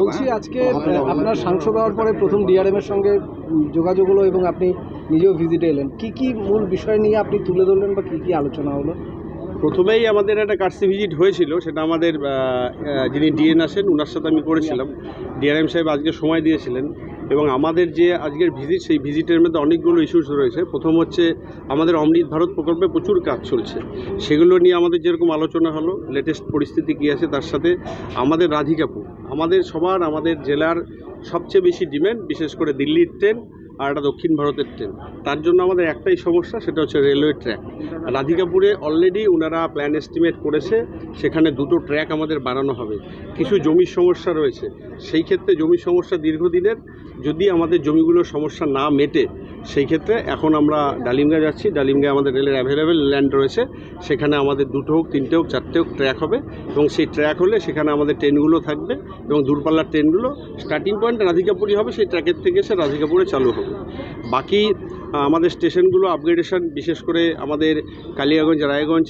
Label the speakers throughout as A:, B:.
A: বলছি আজকে আপনার সাংসদ হওয়ার পরে প্রথম ডিআরএম এর সঙ্গে যোগাযোগ হলো এবং আপনি নিজেও ভিজিটে এলেন, কি মূল বিষয় নিয়ে আপনি তুলে ধরলেন বা কি আলোচনা হলো?
B: প্রথমেই আমাদের একটা কার্সি ভিজিট হয়েছিল, সেটা আমাদের যিনি ডিএন আছেন ওনার সাথে আমি করেছিলাম। ডিআরএম সাহেব আজকে সময় দিয়েছিলেন এবং আমাদের যে আজকের ভিজিট, সেই ভিজিটের মধ্যে অনেকগুলো ইস্যুস রয়েছে। প্রথম হচ্ছে আমাদের অমৃত ভারত প্রকল্পে প্রচুর কাজ চলছে, সেগুলো নিয়ে আমাদের যেরকম আলোচনা হলো, লেটেস্ট পরিস্থিতি কী আছে, তার সাথে আমাদের রাধিকাপুর আমাদের জেলার সবচেয়ে বেশি ডিম্যান্ড, বিশেষ করে দিল্লির ট্রেন আর একটা দক্ষিণ ভারতের ট্রেন। তার জন্য আমাদের একটাই সমস্যা, সেটা হচ্ছে রেলওয়ে ট্র্যাক। রাধিকাপুরে অলরেডি ওনারা প্ল্যান এস্টিমেট করেছে, সেখানে 2টো ট্র্যাক আমাদের বানানো হবে। কিছু জমির সমস্যা রয়েছে, সেই ক্ষেত্রে জমির সমস্যা দীর্ঘদিনের, যদি আমাদের জমিগুলোর সমস্যা না মেটে সেই ক্ষেত্রে এখন আমরা ডালিমগাঁ যাচ্ছি। ডালিমগাঁ আমাদের রেলের অ্যাভেলেবেল ল্যান্ড রয়েছে, সেখানে আমাদের 2টো হোক 3টে হোক 4টে হোক ট্র্যাক হবে এবং সেই ট্র্যাক হলে সেখানে আমাদের ট্রেনগুলো থাকবে এবং দূরপাল্লার ট্রেনগুলো স্টার্টিং পয়েন্ট রাধিকাপুরই হবে, সেই ট্র্যাকের থেকে এসে রাধিকাপুরে চালু হবে। বাকি আমাদের স্টেশনগুলো আপগ্রেডেশন, বিশেষ করে আমাদের কালিয়াগঞ্জ, রায়গঞ্জ,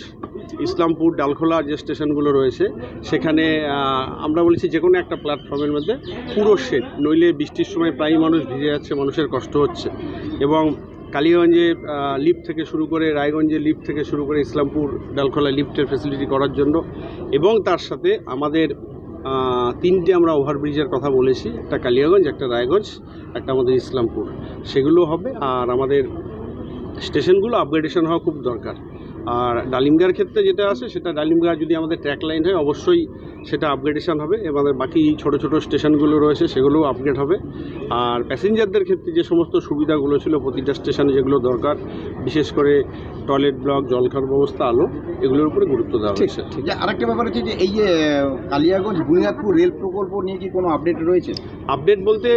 B: ইসলামপুর, ডালখোলা যে স্টেশনগুলো রয়েছে, সেখানে আমরা বলেছি যে কোনো একটা প্ল্যাটফর্মের মধ্যে পুরো শেড, নইলে বৃষ্টির সময় প্রায় মানুষ ভিজে যাচ্ছে, মানুষের কষ্ট হচ্ছে। এবং কালিয়াগঞ্জে লিফট থেকে শুরু করে, রায়গঞ্জে লিফট থেকে শুরু করে, ইসলামপুর, ডালখোলা লিফটের ফ্যাসিলিটি করার জন্য, এবং তার সাথে আমাদের 3টে আমরা ওভারব্রিজের কথা বলেছি, একটা কালিয়াগঞ্জ, একটা রায়গঞ্জ, একটা আমাদের ইসলামপুর, সেগুলো হবে। আর আমাদের স্টেশনগুলো আপগ্রেডেশন হওয়া খুব দরকার। আর ডালিমগাঁর ক্ষেত্রে যেটা আছে, সেটা ডালিমগাঁ যদি আমাদের ট্র্যাক লাইন হয় অবশ্যই সেটা আপগ্রেডেশন হবে, আমাদের বাকি ছোট ছোট স্টেশনগুলো রয়েছে সেগুলোও আপগ্রেড হবে। আর প্যাসেঞ্জারদের ক্ষেত্রে যে সমস্ত সুবিধাগুলো ছিল প্রতিটা স্টেশনে যেগুলো দরকার, বিশেষ করে টয়লেট ব্লক, জল খাওয়ার ব্যবস্থা, আলো, এগুলোর উপরে গুরুত্ব দেওয়া হয়েছে।
C: ঠিক আছে, আরেকটা ব্যাপার হচ্ছে যে এই যে কালিয়াগঞ্জ বুনিয়াদপুর রেল প্রকল্প নিয়ে কি কোনো আপডেট রয়েছে?
B: আপডেট বলতে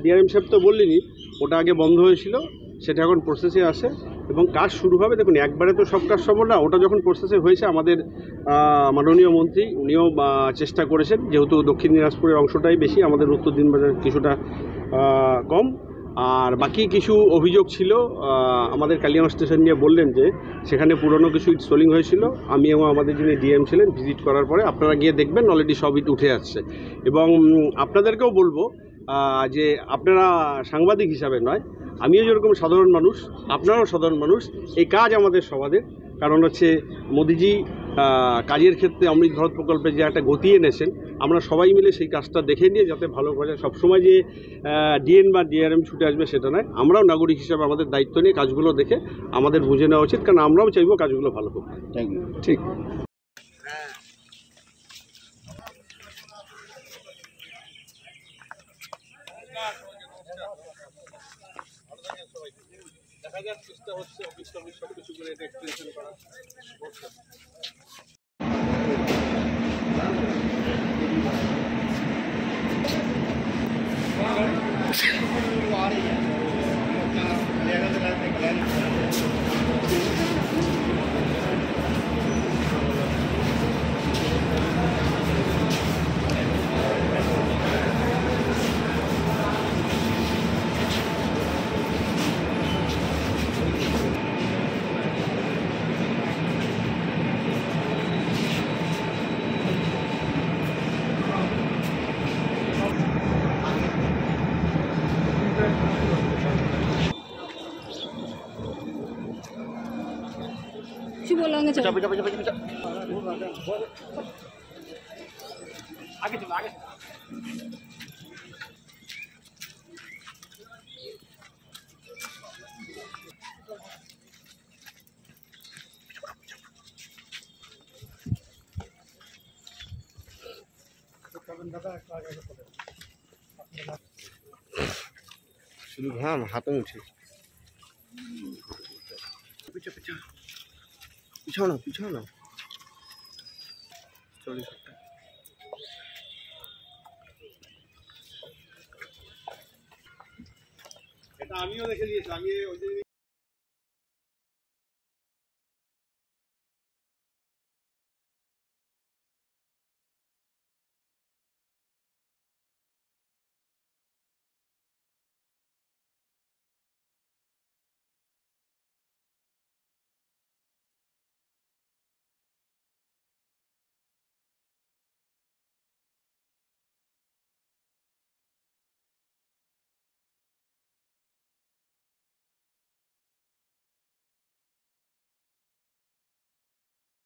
B: ডিআরএম সাহেব তো বললেনই, ওটা আগে বন্ধ হয়েছিল, সেটা এখন প্রসেসে আসে এবং কাজ শুরু হবে। দেখুন, একবারে তো সব কাজ সম্ভব না, ওটা যখন প্রসেসে হয়েছে আমাদের মাননীয় মন্ত্রী উনিও চেষ্টা করেছেন, যেহেতু দক্ষিণ দিনাজপুরের অংশটাই বেশি, আমাদের উত্তর দিনবাজার কিছুটা কম। আর বাকি কিছু অভিযোগ ছিল, আমাদের কালিয়াগঞ্জ স্টেশন নিয়ে বললেন যে সেখানে পুরনো কিছু ইট সোলিং হয়েছিল। আমি এবং আমাদের যিনি ডিএম ছিলেন ভিজিট করার পরে আপনারা গিয়ে দেখবেন অলরেডি সব ইট উঠে আসছে। এবং আপনাদেরকেও বলবো যে আপনারা সাংবাদিক হিসাবে নয়, আমিও যেরকম সাধারণ মানুষ, আপনারাও সাধারণ মানুষ, এই কাজ আমাদের সবাদের। কারণ হচ্ছে মোদিজি কাজের ক্ষেত্রে অমৃত ভারত প্রকল্পে যে একটা গতি এনেছেন, আমরা সবাই মিলে সেই কাজটা দেখে নিয়ে যাতে ভালো করে, সবসময় যে ডিএন বা ডিআরএম ছুটে আসবে সেটা নয়, আমরাও নাগরিক হিসাবে আমাদের দায়িত্ব নিয়ে কাজগুলো দেখে আমাদের বুঝে নেওয়া উচিত, কারণ আমরাও চাইবো কাজগুলো ভালো হোক।
C: Thank you.
A: ঠিক।
B: দেখা যাক, চেষ্টা হচ্ছে অফিস সব কিছু করে এটা এক্সটেনশন করা।
D: शुभ लंगे चलो
B: आगे चलो आगे। শুধু ঘাম হাতে মুছে। পিছাও না চল্লিশ। এটা আমিও দেখে দিয়েছি, আমি ওই